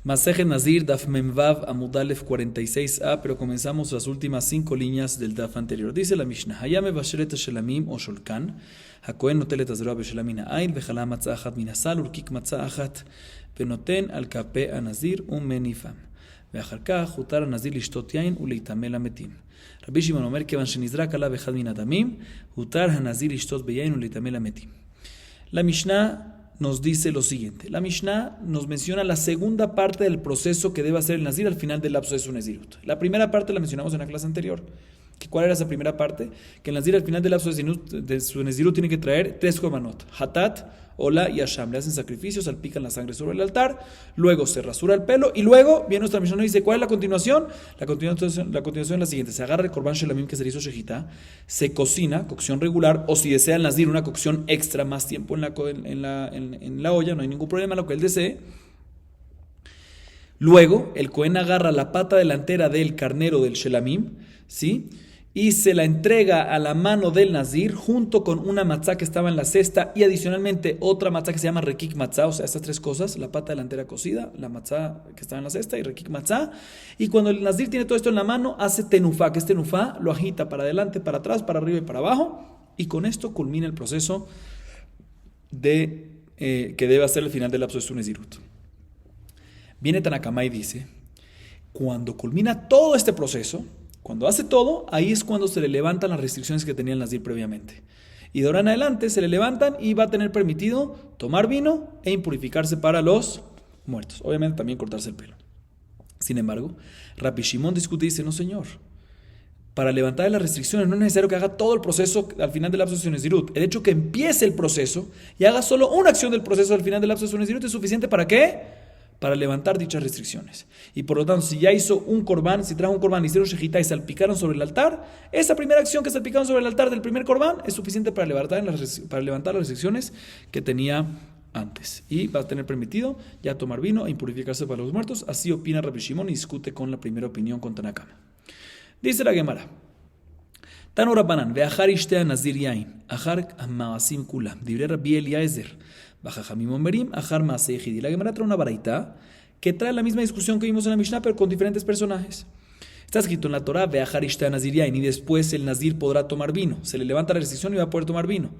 Maseje Nazir, Daf Memvav, Amudalef 46a, pero comenzamos las últimas 5 líneas del Daf anterior. Dice la Mishnah: Hayame Basheret Shelamim o Sholkan, Hakohen Notelet Azroa Beshelamina Ain, Vejalá Matzah Achat Minasal, Urkik Matzah Achat, Venoten al Kape a Nazir, Menifam. ואחר כך הותר הנזיר לשתות יין ולהיטמא למתים. רבי שמעון אומר, כיוון שנזרק עליו אחד מן הדמים, הותר הנזיר לשתות ביין ולהיטמא למתים. La Mishnah nos dice lo siguiente. La Mishnah nos menciona la segunda parte del proceso que debe hacer el nazir al final del lapso de su nezirut. La primera parte la mencionamos en la clase anterior. ¿Cuál era esa primera parte? Que el nazir al final del lapso de su nezirut tiene que traer 3 korbanot: hatat, ola y asham. Le hacen sacrificios, salpican la sangre sobre el altar, luego se rasura el pelo y luego viene nuestra Mishnah y dice: ¿cuál es la continuación? La continuación es la siguiente: se agarra el korban shelamim que se le hizo shejita, se cocina, cocción regular, o si desea el nazir una cocción extra, más tiempo en la olla, no hay ningún problema, lo que él desee. Luego el Cohen agarra la pata delantera del carnero del shelamim, ¿sí?, y se la entrega a la mano del nazir junto con una matzá que estaba en la cesta y adicionalmente otra matzá que se llama rekik matzá. O sea, estas 3 cosas: la pata delantera cocida, la matzá que estaba en la cesta y rekik matzá. Y cuando el nazir tiene todo esto en la mano, hace tenufá, que es tenufá, lo agita para adelante, para atrás, para arriba y para abajo, y con esto culmina el proceso que debe hacer al final del lapso de su nezirut. Viene Tanakama y dice: cuando culmina todo este proceso, cuando hace todo, ahí es cuando se le levantan las restricciones que tenía el nazir previamente. Y de ahora en adelante se le levantan y va a tener permitido tomar vino e impurificarse para los muertos. Obviamente también cortarse el pelo. Sin embargo, Rabbi Shimon discute y dice: no, señor, para levantar las restricciones no es necesario que haga todo el proceso al final del lapso de su nezirut. El hecho que empiece el proceso y haga solo una acción del proceso al final del lapso de su nezirut es suficiente. ¿Para qué? Para levantar dichas restricciones. Y por lo tanto, si ya hizo un corbán, si trajo un corbán, hicieron shejitá y salpicaron sobre el altar, esa primera acción que salpicaron sobre el altar del primer corbán es suficiente para levantar las restricciones que tenía antes. Y va a tener permitido ya tomar vino e impurificarse para los muertos. Así opina Rabbi Shimon y discute con la primera opinión con Tanakama. Dice la Gemara: Tanu Rabbanan, ve'achar ishtea nazir yain, achar ma'asim kulam, divrei Rabbi Eliezer. Bajajamim Omerim, Ajar Maaseh Ejidi. La Gemara trae una baraita que trae la misma discusión que vimos en la Mishnah, pero con diferentes personajes. Está escrito en la Torah: Ve'achar ishta nazir yain, y después el nazir podrá tomar vino. Se le levanta la restricción y va a poder tomar vino.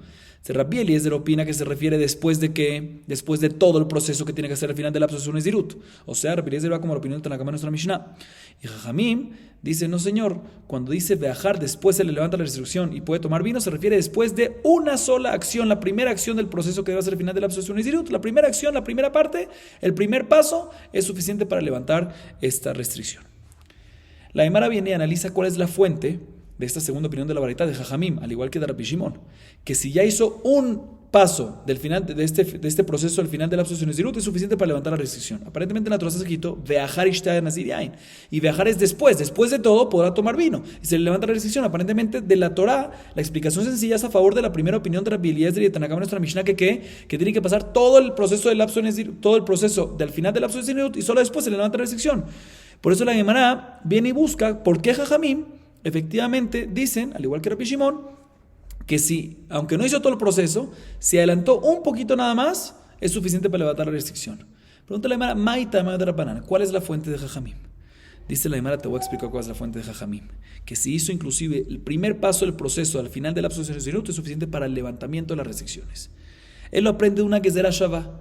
Rabbi Eliezer opina que se refiere después de todo el proceso que tiene que hacer al final del lapso de su nezirut. O sea, Rabbi Eliezer va como la opinión de Tanakama en nuestra Mishnah. Y Jajamim dice: no, señor, cuando dice ve'achar, después se le levanta la restricción y puede tomar vino, se refiere después de una sola acción, la primera acción del proceso que debe hacer al final del lapso de su nezirut. La primera acción, la primera parte, el primer paso es suficiente para levantar esta restricción. La Gemara viene y analiza cuál es la fuente de esta segunda opinión de la baraita de Jajamim, al igual que de Rabbi Shimon, que si ya hizo un paso del final de este proceso al final del lapso de su nezirut es suficiente para levantar la restricción. Aparentemente en la Torah está escrito ve'achar ishta nazir yain, y ve'achar es después de todo podrá tomar vino y se le levanta la restricción. Aparentemente de la Torah la explicación sencilla es a favor de la primera opinión de Rabbi Eliezer y de Tanakama en nuestra Mishnah, que tiene que pasar todo el proceso del lapso de nezirut, todo el proceso del final del lapso de nezirut y solo después se le levanta la restricción. Por eso la Gemara viene y busca por qué Jajamim efectivamente dicen, al igual que Rabbi Shimon, que si, aunque no hizo todo el proceso, si adelantó un poquito nada más, es suficiente para levantar la restricción. Pregunta la Gemara: Maita de Rabbanan, ¿cuál es la fuente de Jajamim? Dice la Gemara: te voy a explicar cuál es la fuente de Jajamim. Que si hizo inclusive el primer paso del proceso al final del lapso de nezirut es suficiente para el levantamiento de las restricciones. Él lo aprende de una Gezerah Shavá.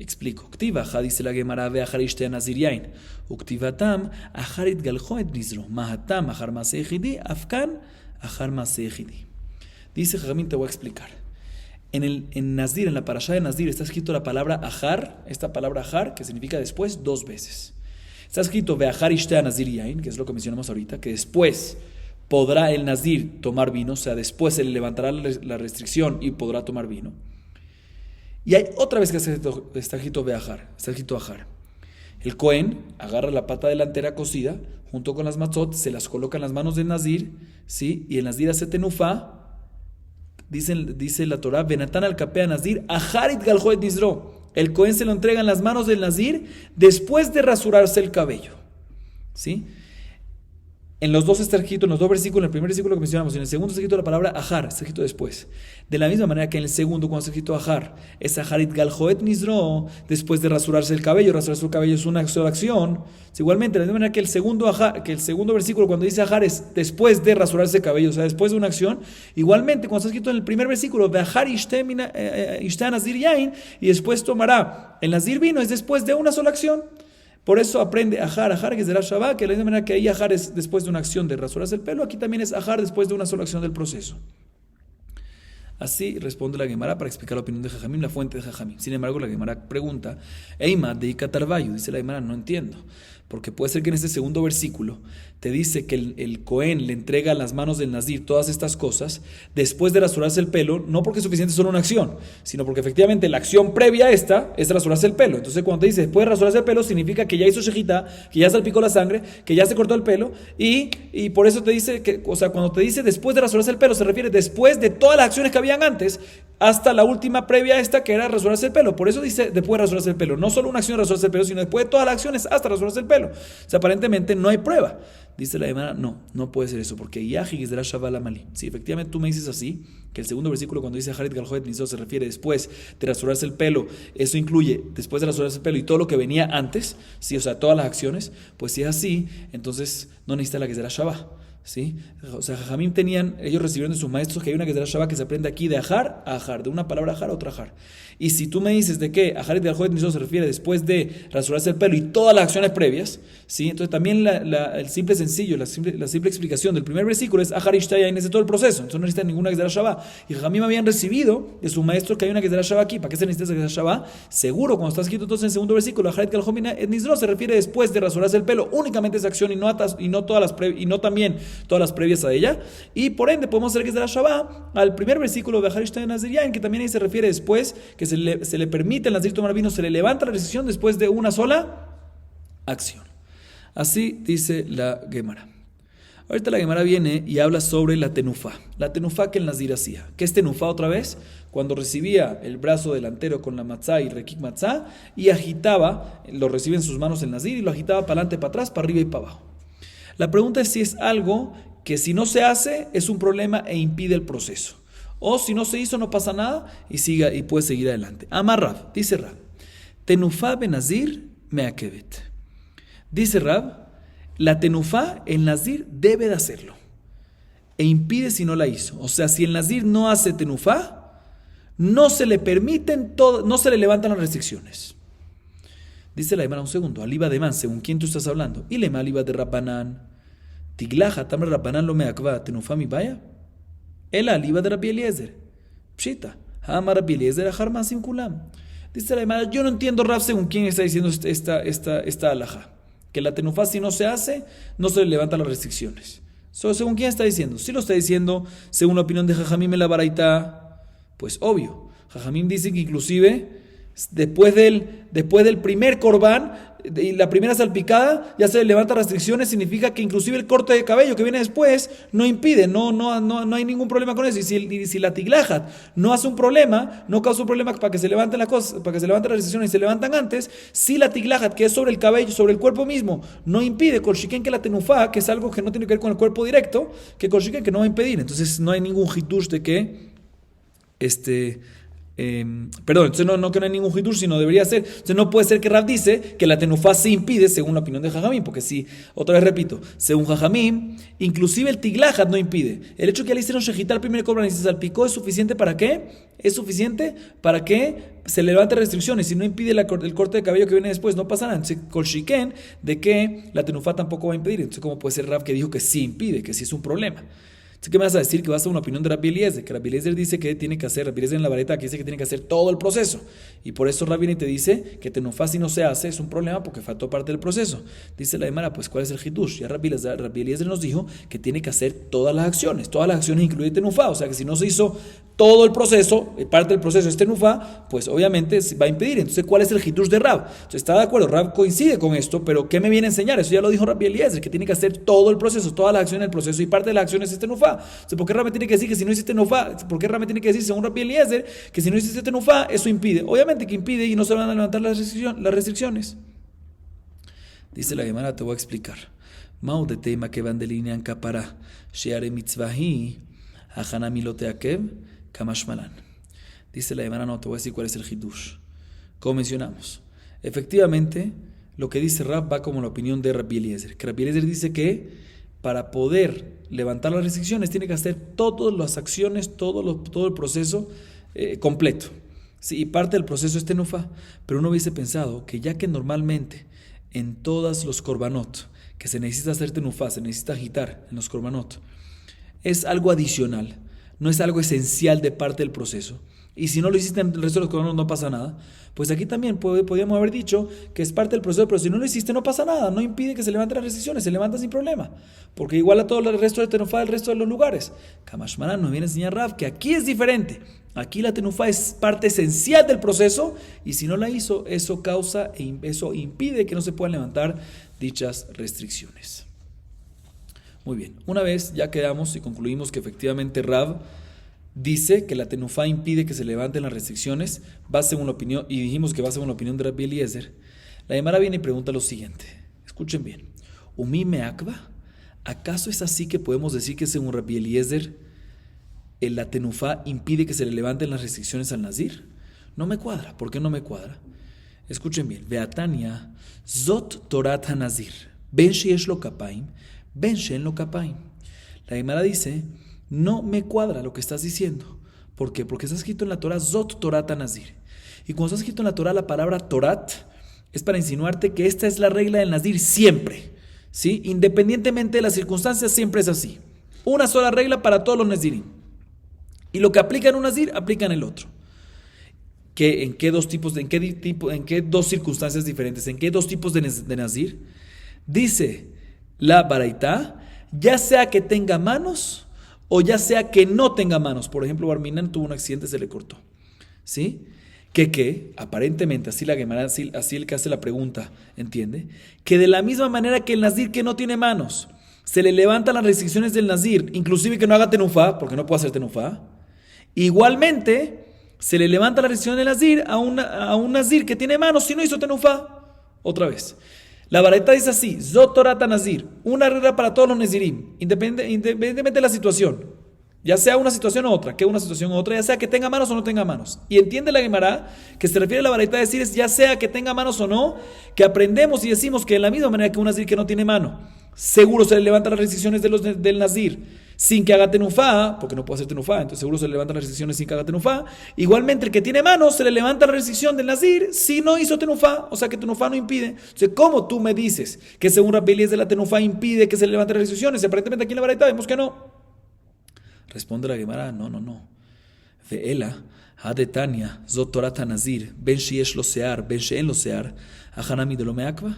Explico. Uktivaja, dice la Gemara: ve'achar ishtea nazir yain. Uktivatam, achar itgalcho et nizro. Mahatam, achar maaseh ejidi. Afkan, achar maaseh ejidi. Dice Jajamim, te voy a explicar. En Nazir, en la parashá de Nazir, está escrito la palabra achar, esta palabra achar, que significa después, 2 veces. Está escrito ve'achar ishtea nazir yain, que es lo que mencionamos ahorita, que después podrá el nazir tomar vino, o sea, después se le levantará la restricción y podrá tomar vino. Y hay otra vez que está escrito ve'achar, está escrito achar. El Cohen agarra la pata delantera cocida junto con las matzot, se las coloca en las manos del nazir, ¿sí? Y el nazir hace tenufá. Dice la Torah: Benatán al Kapea Nazir, Aharit Galjoet Nizro. El Cohen se lo entrega en las manos del nazir después de rasurarse el cabello, ¿sí? En los dos está escrito, en los dos versículos, en el primer versículo que mencionamos, en el segundo está escrito la palabra ajar, está escrito después. De la misma manera que en el segundo, cuando está escrito ajar, es ajarit galjoet nizro, después de rasurarse el cabello. Rasurarse el cabello es una sola acción. Igualmente, de la misma manera que el segundo versículo, cuando dice ajar, es después de rasurarse el cabello, o sea, después de una acción. Igualmente, cuando está escrito en el primer versículo, de ajar ishte nazir yain, y después tomará el nazir vino, es después de una sola acción. Por eso aprende ajar, que es de la Shabbat, que de la misma manera que ahí ajar es después de una acción de rasurarse el pelo, aquí también es ajar después de una sola acción del proceso. Así responde la Gemara para explicar la opinión de Jajamim, la fuente de Jajamim. Sin embargo, la Gemara pregunta, Eima de Ikatarbayu, dice la Gemara, no entiendo. Porque puede ser que en este segundo versículo te dice que el Cohen le entrega a las manos del Nazir todas estas cosas después de rasurarse el pelo, no porque es suficiente solo una acción, sino porque efectivamente la acción previa a esta es rasurarse el pelo. Entonces cuando te dice después de rasurarse el pelo, significa que ya hizo shejita, que ya salpicó la sangre, que ya se cortó el pelo, y por eso te dice que, o sea, cuando te dice después de rasurarse el pelo, se refiere después de todas las acciones que habían antes, hasta la última previa a esta, que era rasurarse el pelo. Por eso dice después de rasurarse el pelo, no solo una acción de rasurarse el pelo, sino después de todas las acciones hasta rasurarse el pelo. O sea, aparentemente no hay prueba. Dice la Gemara, no puede ser eso, porque Yahi es de la Shabbat Amali. Si efectivamente tú me dices así, que el segundo versículo cuando dice Harit Galjoet Nizo se refiere después de rasurarse el pelo, eso incluye después de rasurarse el pelo y todo lo que venía antes, sí, o sea, todas las acciones, pues si es así, entonces no necesita la que es de la Shabbat. ¿Sí? O sea, Jajamim ellos recibieron de sus maestros que hay una que es de la Shabbat que se aprende aquí de ajar a ajar, de una palabra ajar a otra ajar. Y si tú me dices de que ajar y de aljoet se refiere después de rasurarse el pelo y todas las acciones previas, ¿sí? Entonces también el simple sencillo, la simple explicación del primer versículo es ajar y shtaya de todo el proceso, entonces no necesita ninguna que es de la Shabbat. Y Jajamim habían recibido de sus maestros que hay una que es de la Shabbat aquí. ¿Para qué se necesita esa que es de la Shabbat? Seguro, cuando está escrito entonces en el segundo versículo, ajar y aljoet se refiere después de rasurarse el pelo, únicamente esa acción y no también todas las previas a ella, y por ende podemos hacer que es de la Shabbat al primer versículo de Harishta de Nazirian, que también ahí se refiere después que se le permite al Nazir tomar vino, se le levanta la restricción después de una sola acción. Así dice la Gemara. Ahorita la Gemara viene y habla sobre la tenufá. La tenufá que el Nazir hacía. ¿Qué es tenufá otra vez? Cuando recibía el brazo delantero con la matzá y rekik matzá y agitaba, lo recibe en sus manos el Nazir y lo agitaba para adelante, para atrás, para arriba y para abajo. La pregunta es si es algo que si no se hace es un problema e impide el proceso. O si no se hizo no pasa nada y puede seguir adelante. Amar Rab, dice Rab, tenufá benazir meakevet. Dice Rab, la tenufá, el nazir debe de hacerlo. E impide si no la hizo. O sea, si el nazir no hace tenufá, no se le permiten, no se le levantan las restricciones. Dice la Gemara un segundo, aliba de man, según quién tú estás hablando. Y le aliba de Rabbanán. Tiglaja, tamar Rabbanán lo meakva, tenufá mi vaya. El aliba de Rabbi Eliezer. Pshita, hama Rabbi Eliezer ajar masim kulam. Dice la Gemara, yo no entiendo Rab según quién está diciendo esta alhaja. Que la tenufá si no se hace, no se le levantan las restricciones. ¿Según quién está diciendo? Si lo está diciendo según la opinión de Jajamim en la Baraita, pues obvio. Jajamim dice que inclusive después del primer corbán y la primera salpicada ya se le levanta restricciones, significa que inclusive el corte de cabello que viene después no impide, no hay ningún problema con eso. Y si la tiglajat no hace un problema, no causa un problema para que se levanten las cosas, para que se levanten las restricciones y se levantan antes, si la tiglajat que es sobre el cabello, sobre el cuerpo mismo, no impide, kol shiken que la tenufá, que es algo que no tiene que ver con el cuerpo directo, que kol shiken que no va a impedir. Entonces no hay ningún hitush de que entonces no que no hay ningún hidush, sino debería ser. Entonces no puede ser que Rab dice que la tenufá se impide según la opinión de Jajamim, porque si, otra vez repito, según Jajamim, inclusive el tiglajat no impide. El hecho que ya le hicieron shejitá al primer corban y se salpicó es suficiente para qué? Es suficiente para que se levante restricciones y no impide el corte de cabello que viene después, no pasa nada. Entonces, kol shiken de que la tenufá tampoco va a impedir. Entonces, ¿cómo puede ser Rab que dijo que sí impide, que sí es un problema? ¿Qué me vas a decir? Que vas a una opinión de Rabbi Eliezer, que Rabbi Eliezer dice que tiene que hacer, Rabbi Eliezer en la vareta que dice que tiene que hacer todo el proceso, y por eso Rabbi te dice que tenufá si no se hace es un problema porque faltó parte del proceso. Dice la Gemara, pues ¿cuál es el hidush? Ya Rabbi Eliezer nos dijo que tiene que hacer todas las acciones incluye tenufá, o sea que si no se hizo todo el proceso, parte del proceso es tenufá, pues obviamente va a impedir. Entonces, ¿cuál es el hidush de Rab? Entonces, está de acuerdo, Rab coincide con esto, pero ¿qué me viene a enseñar? Eso ya lo dijo Rabbi Eliezer, que tiene que hacer todo el proceso, todas las acciones del proceso, y parte de las acciones es tenufá. Entonces, ¿por qué Rab me tiene que decir que si no hiciste tenufá? ¿Por qué Rab me tiene que decir, según Rabbi Eliezer, que si no hiciste tenufá, eso impide? Obviamente que impide y no se van a levantar las restricciones. Dice la Gemara, te voy a explicar. Mao de tema que van de línea en capara, sheare mitzvahi, ahanami loteakev, kamashmalan. Dice la Gemara, no te voy a decir cuál es el hidush. Como mencionamos, efectivamente, lo que dice Rab va como la opinión de Rabbi Eliezer. Que Rabbi Eliezer dice que para poder levantar las restricciones tiene que hacer todas las acciones, todo el proceso completo. Sí, y parte del proceso es tenufá, pero uno hubiese pensado que ya que normalmente en todos los korbanot que se necesita hacer tenufá, se necesita agitar en los korbanot, es algo adicional, no es algo esencial de parte del proceso. Y si no lo hiciste en el resto de los korbanot no pasa nada. Pues aquí también podríamos haber dicho que es parte del proceso, pero si no lo hiciste no pasa nada, no impide que se levanten las restricciones, se levanta sin problema, porque igual a todo el resto de tenufá del resto de los lugares. Kamashmaran nos viene a enseñar Rav que aquí es diferente. Aquí la tenufá es parte esencial del proceso y si no la hizo, eso impide que no se puedan levantar dichas restricciones. Muy bien, una vez ya quedamos y concluimos que efectivamente Rav dice que la tenufá impide que se levanten las restricciones, va según la opinión, y dijimos que va según la opinión de Rabbi Eliezer. La Gemara viene y pregunta lo siguiente, escuchen bien, ¿Umi meakva? ¿Acaso es así que podemos decir que según Rabbi Eliezer la tenufá impide que se le levanten las restricciones al nazir? No me cuadra. ¿Por qué no me cuadra? Escuchen bien, Beatania zot torat hanazir, ben sheyesh lo kapaim, ben she'en lo kapaim. La Gemara dice, no me cuadra lo que estás diciendo. ¿Por qué? Porque está escrito en la Torah Zot Torat Nazir. Y cuando está escrito en la Torah la palabra Torat, es para insinuarte que esta es la regla del Nazir siempre. ¿Sí? Independientemente de las circunstancias, siempre es así. Una sola regla para todos los Nazirim. Y lo que aplica en un Nazir, aplica en el otro. ¿En qué dos circunstancias diferentes? ¿En qué dos tipos de Nazir? Dice la Baraitá, ya sea que tenga manos o ya sea que no tenga manos. Por ejemplo, Barminan tuvo un accidente, se le cortó. ¿Sí? Que aparentemente, así la Gemara, así el que hace la pregunta, ¿entiende? Que de la misma manera que el nazir que no tiene manos, se le levantan las restricciones del nazir, inclusive que no haga tenufá, porque no puede hacer tenufá, igualmente se le levanta la restricción del nazir a un nazir que tiene manos si no hizo tenufá. Otra vez. La Baraita dice así, Zot Torata Nazir, una regla para todos los Nazirim, independientemente de la situación, ya sea una situación u otra, ya sea que tenga manos o no tenga manos. Y entiende la Gemara que se refiere a la Baraita a decir es ya sea que tenga manos o no, que aprendemos y decimos que de la misma manera que un Nazir que no tiene mano, seguro se le levantan las restricciones del Nazir sin que haga tenufá, porque no puede hacer tenufá, entonces seguro se le levantan las restricciones sin que haga tenufá. Igualmente el que tiene manos se le levanta la restricción del nazir si no hizo tenufá, o sea que tenufá no impide. Entonces, ¿cómo tú me dices que según Rabbi Eliezer de la tenufá impide que se le levanten las restricciones? Aparentemente aquí en la Baraita vemos que no. Responde la Gemara, no. Ve'ela, hadetania, zot torat nazir, ben sheyesh lo sear, ben she'en lo sear, ahanami de lo meakva.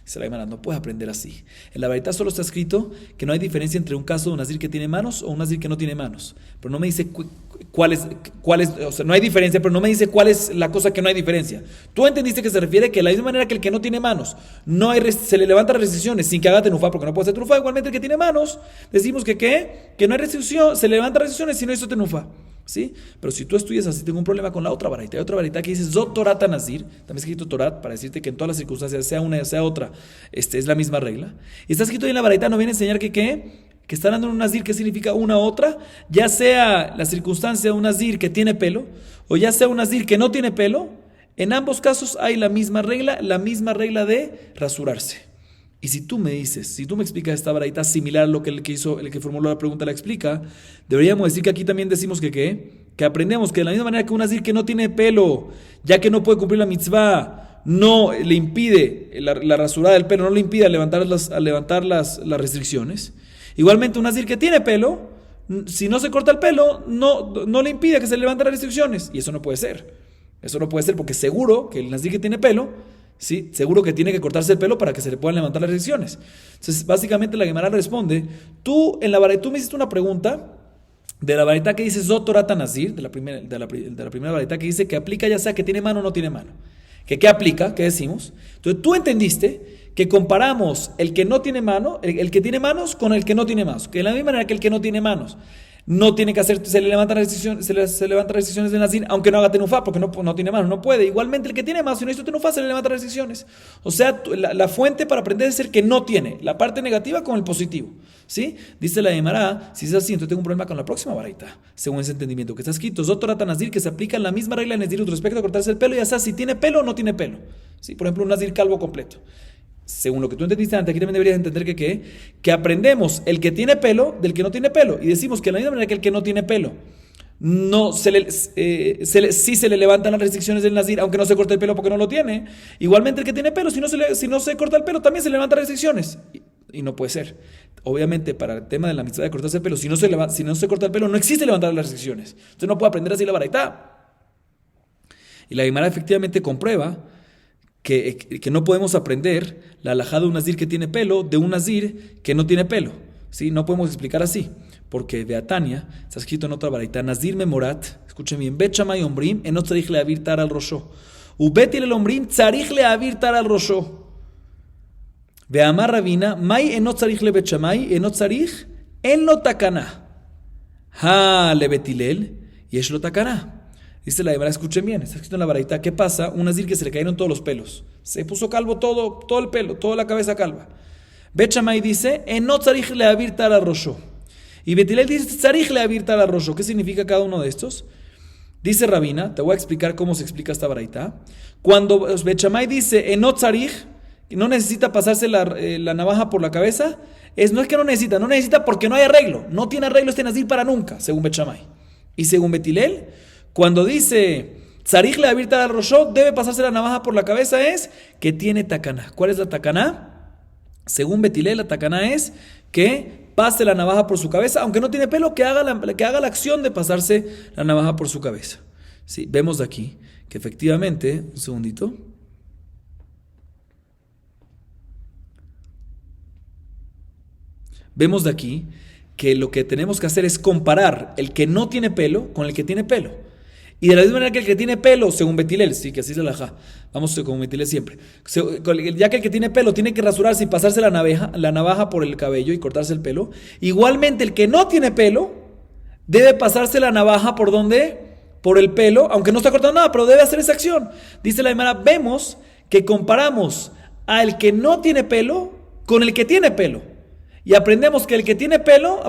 Dice la Gemara, no puedes aprender así. En la Baraita solo está escrito que no hay diferencia entre un caso de un nazir que tiene manos o un nazir que no tiene manos. Pero no me dice cuál es, o sea, no hay diferencia, pero no me dice cuál es la cosa que no hay diferencia. Tú entendiste que se refiere que de la misma manera que el que no tiene manos se le levantan las restricciones sin que haga tenufá, porque no puede hacer tenufá, igualmente el que tiene manos, decimos que no hay restricción, se le levantan restricciones si no hizo tenufá. ¿Sí? Pero si tú estudias así, tengo un problema con la otra Baraita. Hay otra Baraita que dice Zot Torat Nazir, también está escrito Torat, para decirte que en todas las circunstancias, sea una, sea otra, es la misma regla. Y está escrito ahí en la Baraita, nos viene a enseñar que está hablando en un Nazir que significa una u otra, ya sea la circunstancia de un Nazir que tiene pelo, o ya sea un Nazir que no tiene pelo, en ambos casos hay la misma regla de rasurarse. Y si tú me explicas esta baraita similar a lo que el que formuló la pregunta la explica, deberíamos decir que aquí también decimos que aprendemos que de la misma manera que un nazir que no tiene pelo, ya que no puede cumplir la mitzvah, no le impide la rasurada del pelo, no le impide levantar las restricciones. Igualmente un nazir que tiene pelo, si no se corta el pelo, no le impide que se levanten las restricciones. Y eso no puede ser. Eso no puede ser porque seguro que el nazir que tiene pelo, sí, seguro que tiene que cortarse el pelo para que se le puedan levantar las restricciones. Entonces, básicamente la Gemara responde, tú me hiciste una pregunta de la Baraita que dice Zot Torat Nazir, de la primera Baraita que dice que aplica ya sea que tiene mano o no tiene mano. ¿Qué aplica? ¿Qué decimos? Entonces, tú entendiste que comparamos el que no tiene mano, el que tiene manos con el que no tiene manos. Que de la misma manera que el que no tiene manos no tiene que hacer, se le levantan restricciones, se levantan restricciones de Nazir, aunque no haga tenufá, porque no tiene mano, no puede. Igualmente el que tiene más, si no hizo tenufá, se le levantan restricciones. O sea, la fuente para aprender es el que no tiene, la parte negativa con el positivo. ¿Sí? Dice la Gemara, si es así, entonces tengo un problema con la próxima baraita, según ese entendimiento que está escrito. Zotorata Nazir, que se aplica la misma regla en Nezirut respecto a cortarse el pelo, ya sea si tiene pelo o no tiene pelo. ¿Sí? Por ejemplo, un Nazir calvo completo. Según lo que tú entendiste antes, aquí también deberías entender que aprendemos el que tiene pelo del que no tiene pelo. Y decimos que de la misma manera que el que no tiene pelo, sí se le levantan las restricciones del Nazir, aunque no se corte el pelo porque no lo tiene. Igualmente el que tiene pelo, si no se corta el pelo, también se le levantan restricciones. Y no puede ser. Obviamente, para el tema de la mitzvah de cortarse el pelo, si no se corta el pelo, no existe levantar las restricciones. Entonces no puede aprender así la baraitá. Y la Gemara efectivamente comprueba que no podemos aprender la halajá de un nazir que tiene pelo de un nazir que no tiene pelo. ¿Sí? No podemos explicar así, porque de Atania está escrito en otra baraita, Nazir memorat, escuchen bien, Bet Shammai ombrim, enot tzarich leavir tar al rosho, ubet hillel ombrim, tzarich leavir tar al rosho. Ve'amar Rabina, mai enot tzarich le Bet Shammai, enot tzarich en lo takana. Ha le Bet Hillel, yesh lo takana. Dice la Gemara, escuchen bien, está escrito en la baraita, ¿qué pasa? Un nazir que se le cayeron todos los pelos. Se puso calvo todo el pelo, toda la cabeza calva. Bet Shammai dice, enot tzarich leavir tar al rosho. Y Bet Hillel dice, tzarich leavir tar al rosho. ¿Qué significa cada uno de estos? Dice Rabina, te voy a explicar cómo se explica esta baraita. Cuando Bet Shammai dice, enot tzarich, no necesita pasarse la navaja por la cabeza, no es que no necesita porque no hay arreglo. No tiene arreglo este nazir para nunca, según Bet Shammai. Y según Bet Hillel, cuando dice tzarich leavir tar al rosho, debe pasarse la navaja por la cabeza, es que tiene takaná. ¿Cuál es la takaná? Según Bet Hillel, la takaná es que pase la navaja por su cabeza, aunque no tiene pelo, que haga la acción de pasarse la navaja por su cabeza. Sí, vemos de aquí que efectivamente, un segundito. Vemos de aquí que lo que tenemos que hacer es comparar el que no tiene pelo con el que tiene pelo. Y de la misma manera que el que tiene pelo, según Bet Hillel, sí, que así es la halajá, vamos con Bet Hillel siempre, ya que el que tiene pelo tiene que rasurarse y pasarse la navaja por el cabello y cortarse el pelo, igualmente el que no tiene pelo debe pasarse la navaja ¿por dónde? Por el pelo, aunque no está cortando nada, pero debe hacer esa acción. Dice la Gemara, vemos que comparamos al que no tiene pelo con el que tiene pelo. Y aprendemos el que tiene pelo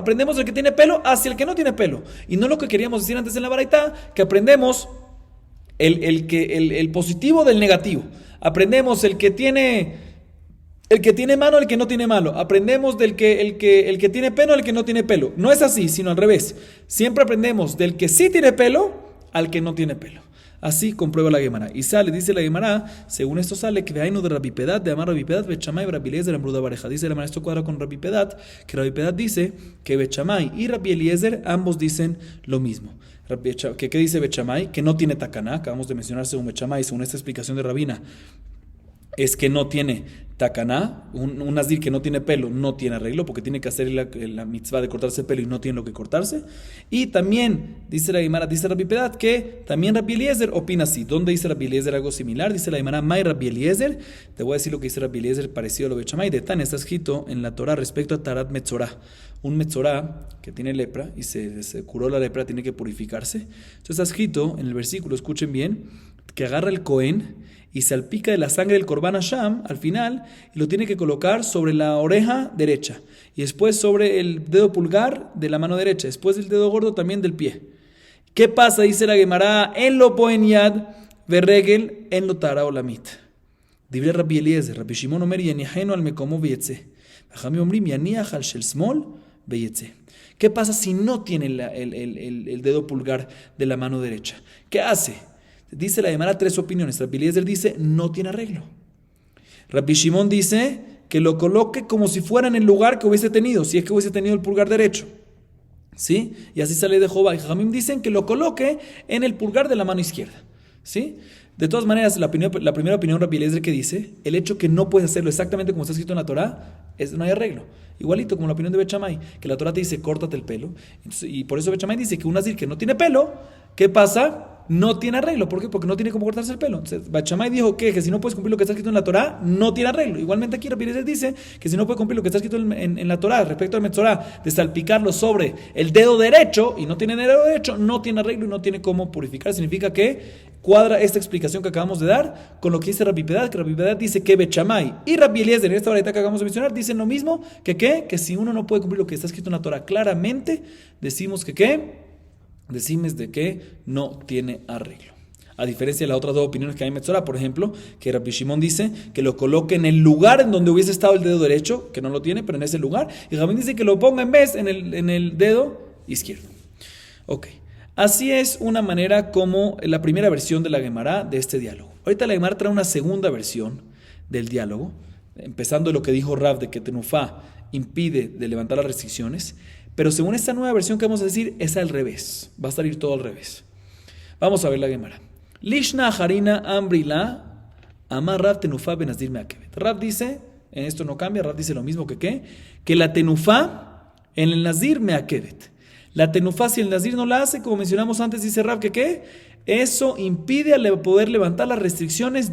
hacia el que no tiene pelo. Y no lo que queríamos decir antes en la baraita, que aprendemos el positivo del negativo. Aprendemos el que tiene mano, el que no tiene mano. Aprendemos el que tiene pelo, el que no tiene pelo. No es así, sino al revés. Siempre aprendemos del que sí tiene pelo al que no tiene pelo. Así comprueba la Gemara. Y dice la Gemara, según esto sale, que veaino de Rabbi Pedat, de Amar Rabbi Pedat, Bet Shammai y Rabbi Eliezer, Ambruda Bareja. Dice la Gemara, esto cuadra con Rabbi Pedat, que Rabbi Pedat dice que Bet Shammai y Rabbi Eliezer ambos dicen lo mismo. ¿Qué dice Bet Shammai? Que no tiene takaná, acabamos de mencionar según Bet Shammai, según esta explicación de Rabina, es que no tiene takaná, un nazir que no tiene pelo no tiene arreglo porque tiene que hacer la mitzvah de cortarse el pelo y no tiene lo que cortarse. Y también dice la Gemara, dice Rabbi Pedat que también Rabbi Eliezer opina así. ¿Dónde dice Rabbi Eliezer algo similar? Dice la Gemara, May Rabbi Eliezer, te voy a decir lo que dice Rabbi Eliezer parecido a lo de Shammai. De Tania está escrito en la Torah respecto a Tarat Metzorah. Un Metzorah que tiene lepra y se curó la lepra, tiene que purificarse. Entonces está escrito en el versículo, escuchen bien, que agarra el Cohen y salpica de la sangre del Korban Hasham al final y lo tiene que colocar sobre la oreja derecha y después sobre el dedo pulgar de la mano derecha, después el dedo gordo también del pie. ¿Qué pasa? Dice la Gemara, en lo poen yad verregel en lo tara olamit. Dibre Rabbi Eliezer, Rabbi Shimon Omer yanihenu al mekomo veyetze. Bajami omrim yaniach al shel smol veyetze. ¿Qué pasa si no tiene el dedo pulgar de la mano derecha? ¿Qué hace? Dice la Gemara tres opiniones. Rabbi Eliezer dice, no tiene arreglo. Rabbi Shimon dice que lo coloque como si fuera en el lugar que hubiese tenido, si es que hubiese tenido el pulgar derecho. ¿Sí? Y así sale de Jehová. Y Jajamim dicen que lo coloque en el pulgar de la mano izquierda. ¿Sí? De todas maneras, la primera opinión Rabbi Eliezer que dice, el hecho que no puedes hacerlo exactamente como está escrito en la Torah, no hay arreglo. Igualito como la opinión de Bet Shammai, que la Torah te dice, córtate el pelo. Entonces, y por eso Bet Shammai dice que un nazir que no tiene pelo, ¿qué pasa? no tiene arreglo. ¿Por qué? Porque no tiene cómo cortarse el pelo. Entonces, Bat Shammai dijo que si no puedes cumplir lo que está escrito en la Torá, no tiene arreglo. Igualmente aquí Rabbi Eliezer dice que si no puede cumplir lo que está escrito en la Torá respecto al Metzorá, de salpicarlo sobre el dedo derecho, y no tiene dedo derecho, no tiene arreglo y no tiene cómo purificar. Significa que cuadra esta explicación que acabamos de dar con lo que dice Rabbi Pedad, que Rabbi Pedad dice que Bet Shammai y Rabbi Eliezer, en esta vareta que acabamos de mencionar, dicen lo mismo, que si uno no puede cumplir lo que está escrito en la Torá claramente, decimos decimos de que no tiene arreglo. A diferencia de las otras dos opiniones que hay en Metzorá, por ejemplo, que Rabbi Shimon dice que lo coloque en el lugar en donde hubiese estado el dedo derecho, que no lo tiene, pero en ese lugar, y Jamín dice que lo ponga en vez en el dedo izquierdo. Ok. Así es una manera como la primera versión de la Gemara de este diálogo. Ahorita la Gemara trae una segunda versión del diálogo, empezando lo que dijo Rav de que Tenufá impide de levantar las restricciones, pero según esta nueva versión que vamos a decir es al revés, va a salir todo al revés. Vamos a ver la Gemara. Lishna Harina Ambrila Amar Rav Tenufá Benazir Meakevet. Rav dice, en esto no cambia, Rav dice lo mismo que la Tenufá en el Nazir Meakevet. La tenufá, si el nazir no la hace, como mencionamos antes, dice Rav que eso impide poder levantar las restricciones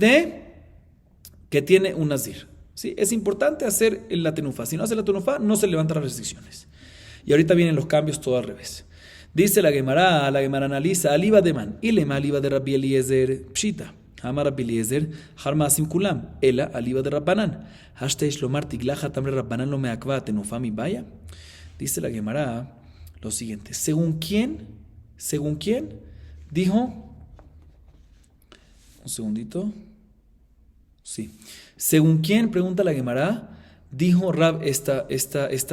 que tiene un nazir. ¿Sí? Es importante hacer la tenufá. Si no hace la tenufá, no se levantan las restricciones. Y ahorita vienen los cambios todo al revés. Dice la Gemara analiza, aliba de man, ilema aliba de Rabbi Eliezer, pshita. Amar Rabbi Eliezer, harma asim kulam, ela aliba de Rabbanan. Hashteish lomar tiglaja tamre Rabbanan lo meakva tenufá mi vaya. Dice la Gemara lo siguiente, ¿según quién dijo? Un segundito. Sí. ¿Según quién, pregunta la Gemara, dijo Rab esta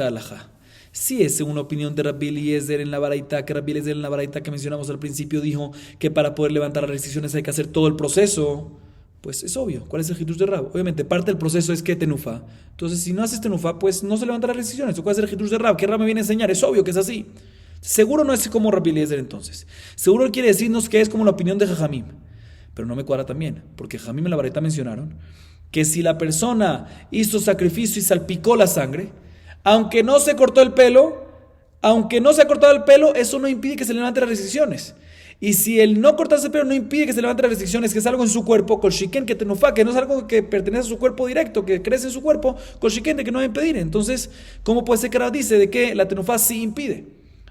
alajá? Sí, es según la opinión de Rabbi Eliezer en la baraita, que Rabbi Eliezer en la baraita que mencionamos al principio dijo que para poder levantar las restricciones hay que hacer todo el proceso. Pues es obvio. ¿Cuál es el hitush de Rab? Obviamente, parte del proceso es que tenufá. Entonces, si no haces tenufá, pues no se levantan las restricciones. ¿Cuál es el hitush de Rab? ¿Qué Rab me viene a enseñar? Es obvio que es así. Seguro no es como Rabbi Eliezer entonces. Seguro él quiere decirnos que es como la opinión de Jajamim. Pero no me cuadra también, porque Jajamim en la baraita mencionaron que si la persona hizo sacrificio y salpicó la sangre, aunque no se cortó el pelo, eso no impide que se levanten las restricciones. Y si el no cortarse el pelo no impide que se levanten las restricciones, que es algo en su cuerpo, kol shiken que tenufá, que no es algo que pertenece a su cuerpo directo, que crece en su cuerpo, kol shiken de que no va a impedir. Entonces, ¿cómo puede ser que Rab dice de que la tenufá sí impide?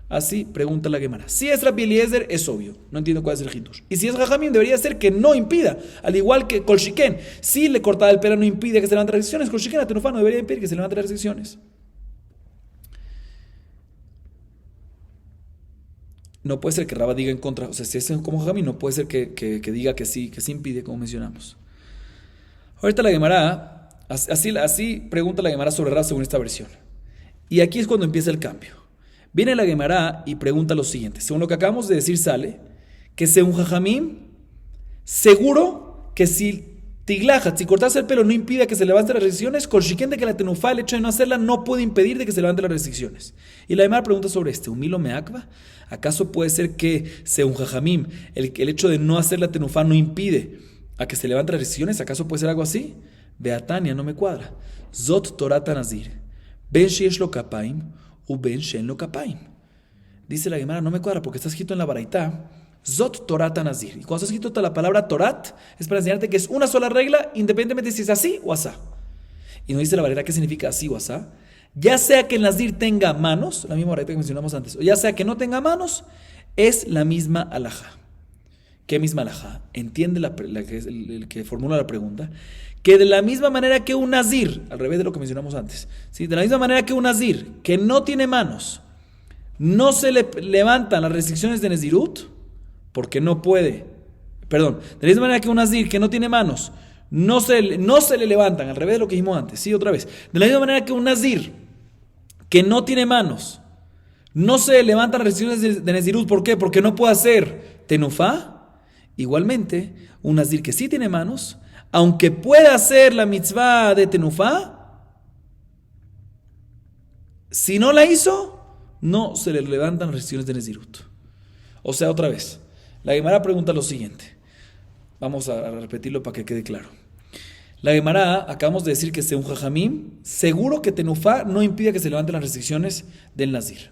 Así pregunta la Gemara. Si es Rabbi Eliezer, es obvio. No entiendo cuál es el hitush. Y si es Jajamim, debería ser que no impida. Al igual que kol shiken. Si le cortaba el pelo no impide que se levanten las restricciones, kol shiken la tenufá no debería impedir que se levanten las restricciones. No puede ser que Rabba diga en contra, o sea, si es como Jajamim, no puede ser que diga que sí impide, como mencionamos. Ahorita la Gemara, así pregunta la Gemara sobre Rabba según esta versión. Y aquí es cuando empieza el cambio. Viene la Gemara y pregunta lo siguiente. Según lo que acabamos de decir sale, que según Jajamim, seguro que si tiglaja, si cortarse el pelo no impide que se levanten las restricciones, kol shiken de que la tenufá, el hecho de no hacerla, no puede impedir de que se levanten las restricciones. Y la Gemara pregunta sobre humilo meakva, ¿acaso puede ser que según Jajamim, el hecho de no hacer la tenufá no impide a que se levanten las restricciones? ¿Acaso puede ser algo así? Beatania, no me cuadra. Zot Torah Tanazir, ben sheyesh lo kapaim, u ben shen lo kapaim. Dice la Gemara, no me cuadra porque está escrito en la baraita, Zot Torah Tanazir. Y cuando está escrito la palabra Torat, es para enseñarte que es una sola regla, independientemente si es así o asá. Y no dice la baraita qué significa así o asá. Ya sea que el Nazir tenga manos, la misma baraita que mencionamos antes, o ya sea que no tenga manos, es la misma alajá. ¿Qué misma alajá? Entiende el que formula la pregunta, que de la misma manera que un Nazir, al revés de lo que mencionamos antes, ¿sí? De la misma manera que un Nazir que no tiene manos, no se le levantan las restricciones de Nezirut, porque no puede, de la misma manera que un Nazir que no tiene manos, no se le levantan, al revés de lo que dijimos antes, sí, otra vez, de la misma manera que un Nazir que no tiene manos, no se le levantan las restricciones de Nezirut, ¿por qué? Porque no puede hacer tenufá. Igualmente, un Nazir que sí tiene manos, aunque pueda hacer la mitzvah de tenufá, si no la hizo, no se le levantan las restricciones de Nezirut. O sea, otra vez, la Gemara pregunta lo siguiente. Vamos a repetirlo para que quede claro. La Gemara, acabamos de decir que según Jajamim, seguro que tenufá no impide que se levanten las restricciones del Nazir.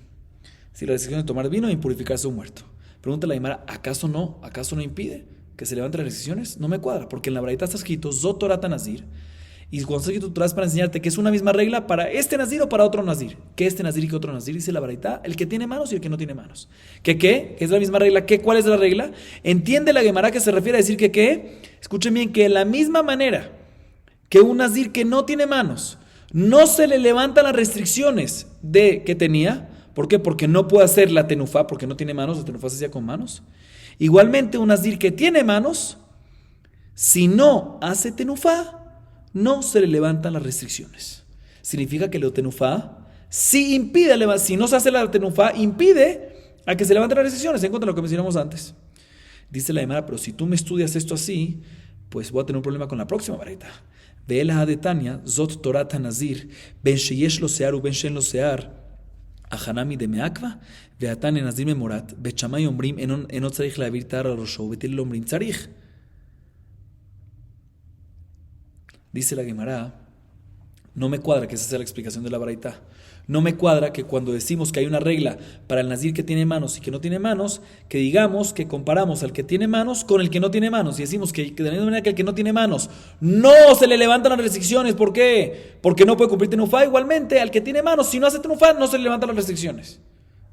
Si la restricción de tomar vino e impurificarse un muerto. Pregunta la Gemara, ¿acaso no impide que se levanten las restricciones? No me cuadra, porque en la Braita está escrito Zot Torat Nazir. Y cuando está escrito Torah es para enseñarte que es una misma regla para este Nazir o para otro Nazir. ¿Qué este Nazir y qué otro Nazir? Dice la Braita, el que tiene manos y el que no tiene manos. ¿Qué? ¿Que es la misma regla? ¿Cuál es la regla? Entiende la Gemara que se refiere a decir que escuchen bien, que de la misma manera que un Nazir que no tiene manos no se le levantan las restricciones de que tenía. ¿Por qué? Porque no puede hacer la tenufá, porque no tiene manos, la tenufá se hacía con manos. Igualmente un Nazir que tiene manos, si no hace tenufá, no se le levantan las restricciones. Significa que la tenufá, si no se hace la tenufá, impide a que se levanten las restricciones, en contra de lo que mencionamos antes. Dice la Gemara, pero si tú me estudias esto así, pues voy a tener un problema con la próxima vareta. Ve'ela de Tania, Zot Torat Nazir, Ben Sheyesh lo Sear u Ben Shen lo Sear, Ahanami de Meakva, Veatan en Nazir Memorat, Bechamay Ombrim, Enot Tzarich Leavir Tar al Rosho, Betil Ombrim Tzarich. Dice la Gemara, no me cuadra que esa sea la explicación de la Baraita. No me cuadra que cuando decimos que hay una regla para el Nazir que tiene manos y que no tiene manos, que digamos que comparamos al que tiene manos con el que no tiene manos y decimos que de la misma manera que el que no tiene manos no se le levantan las restricciones. ¿Por qué? Porque no puede cumplir tenufá. Igualmente, al que tiene manos, si no hace tenufá, no se le levantan las restricciones.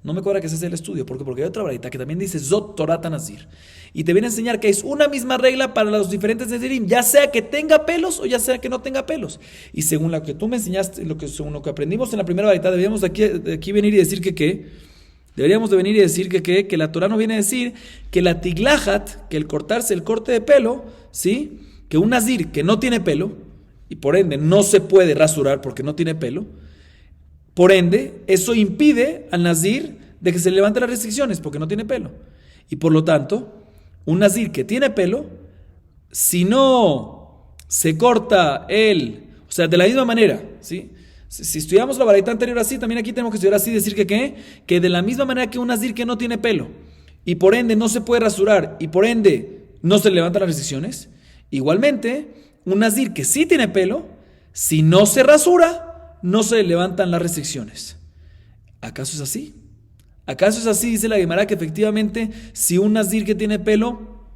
No me cuadra que ese sea el estudio. ¿Por qué? Porque hay otra Baraita que también dice Zot Torat Nazir. Y te viene a enseñar que es una misma regla para los diferentes Nazirim, ya sea que tenga pelos o ya sea que no tenga pelos. Y según lo que tú me enseñaste, según lo que aprendimos en la primera Baraita, deberíamos de aquí venir y decir deberíamos de venir y decir que la Torah nos viene a decir que la tiglajat, que el corte de pelo, ¿sí? Que un Nazir que no tiene pelo, y por ende no se puede rasurar porque no tiene pelo, por ende, eso impide al Nazir de que se levante las restricciones porque no tiene pelo. Y por lo tanto, un Nazir que tiene pelo, si no se corta o sea, de la misma manera, ¿sí? Si estudiamos la Baraita anterior así, también aquí tenemos que estudiar así, decir que de la misma manera que un Nazir que no tiene pelo, y por ende no se puede rasurar, y por ende no se levantan las restricciones, igualmente, un Nazir que sí tiene pelo, si no se rasura, no se levantan las restricciones. ¿Acaso es así? ¿Acaso es así? Dice la Gemara que efectivamente si un Nazir que tiene pelo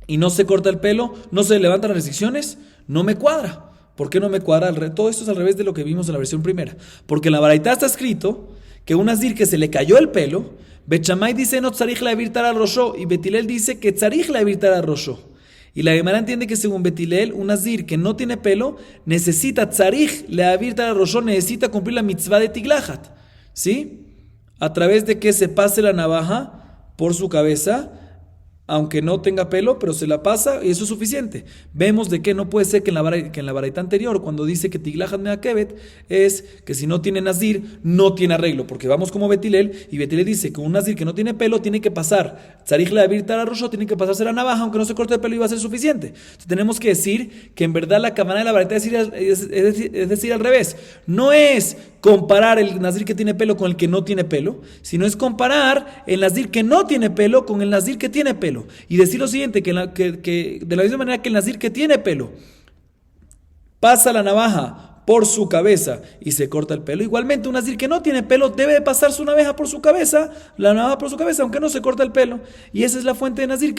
y no se corta el pelo, no se levantan las restricciones. No me cuadra. ¿Por qué no me cuadra? Todo esto es al revés de lo que vimos en la versión primera. Porque en la Baraita está escrito que un Nazir que se le cayó el pelo, Bechamay dice no tzarich leavir tar al rosho y Betilel dice que tzarich leavir tar al rosho. Y la Gemara entiende que según Betilel, un Nazir que no tiene pelo necesita tzarich leavir tar al rosho, necesita cumplir la mitzvah de tiglajat, ¿sí? A través de que se pase la navaja por su cabeza, aunque no tenga pelo, pero se la pasa y eso es suficiente. Vemos de que no puede ser que en la Baraita anterior, cuando dice que Tiglajat Meakevet, es que si no tiene Nazir, no tiene arreglo, porque vamos como Betilel, y Betilel dice que un Nazir que no tiene pelo tiene que pasar, Tzarich leavir tar al rosho, tiene que pasarse la navaja, aunque no se corte el pelo y va a ser suficiente. Entonces tenemos que decir que en verdad la cabana de la Baraita es decir al revés. No es comparar el Nazir que tiene pelo con el que no tiene pelo, sino es comparar el Nazir que no tiene pelo con el Nazir que tiene pelo. Y decir lo siguiente, que de la misma manera que el Nazir que tiene pelo pasa la navaja por su cabeza y se corta el pelo, igualmente un Nazir que no tiene pelo debe de pasar su navaja por su cabeza, la navaja por su cabeza, aunque no se corta el pelo. Y esa es la fuente de Nazir,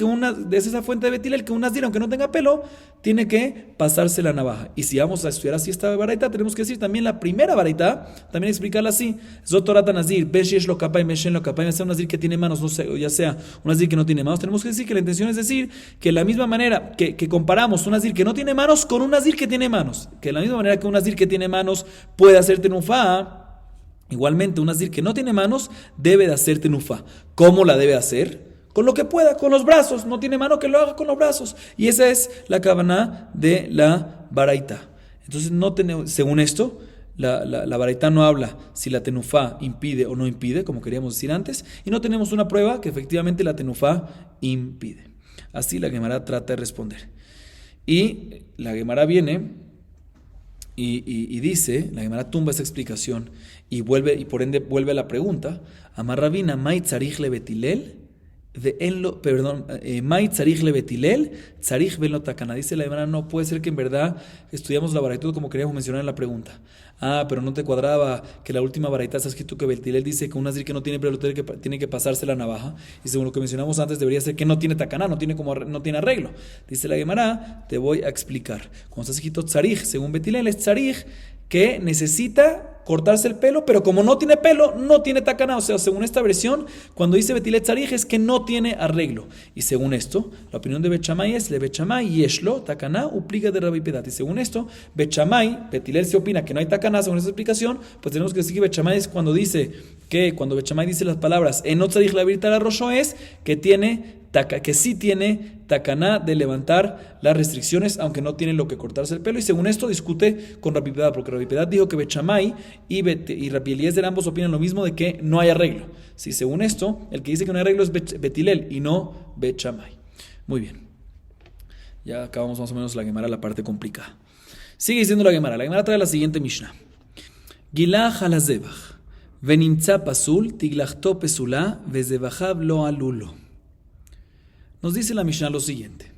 esa es la fuente de Betilel, que un Nazir, aunque no tenga pelo, tiene que pasarse la navaja. Y si vamos a estudiar así esta Baraita, tenemos que decir también la primera Baraita, también explicarla así, Zot Torat Nazir, Beshesh lo kapay, Meshen lo kapay, ya sea un Nazir que tiene manos, no sé, o ya sea un Nazir que no tiene manos, tenemos que decir que la intención es decir que de la misma manera que comparamos un Nazir que no tiene manos con un Nazir que tiene manos, que de la misma manera que un Nazir que tiene manos puede hacer tenufá, igualmente un Nazir que no tiene manos debe de hacer tenufá. ¿Cómo la debe hacer? Con lo que pueda, con los brazos. No tiene mano, que lo haga con los brazos. Y esa es la kavaná de la Baraita. Entonces, según esto, la Baraita no habla si la tenufá impide o no impide, como queríamos decir antes, y no tenemos una prueba que efectivamente la tenufá impide. Así la Gemara trata de responder. Y la Gemara viene y dice, la Gemara tumba esa explicación y por ende vuelve a la pregunta, Amar Rabina, Mai tzarich le Betilel, Mai tzarich le betilel, tzarich ven lo takana. Dice la Gemara, no puede ser que en verdad estudiamos la baraita como queríamos mencionar en la pregunta. Pero no te cuadraba que la última baraita está escrito que betilel dice que un nazir que no tiene pelo tiene que pasarse la navaja. Y según lo que mencionamos antes, debería ser que no tiene takana, no tiene arreglo. Dice la Gemara, te voy a explicar. Cuando está escrito tzarich, según betilel, es tzarich que necesita cortarse el pelo, pero como no tiene pelo, no tiene takana. O sea, según esta versión, cuando dice Betilet Tzarich es que no tiene arreglo. Y según esto, la opinión de Bet Shammai es le Bet Shammai yeshlo takana upliga de Rabbi Pedat. Y según esto, Bet Shammai, Betilet se opina que no hay takana, según esta explicación, pues tenemos que decir que Bet Shammai es cuando dice las palabras enot tzarich la virta la rosho es que sí tiene takaná de levantar las restricciones, aunque no tiene lo que cortarse el pelo. Y según esto discute con Rabbi Pedat, porque Rabbi Pedat dijo que Bet Shammai y Rabbi Eliezer ambos opinan lo mismo de que no hay arreglo. Sí, según esto, el que dice que no hay arreglo es Betilel y no Bet Shammai. Muy bien. Ya acabamos más o menos la Gemara, la parte complicada. Sigue diciendo la Gemara. La Gemara trae la siguiente Mishnah. Gilah halazebach, venimtza pasul, tiglachto pesula, vezebajav lo alulo. Nos dice la Mishnah lo siguiente.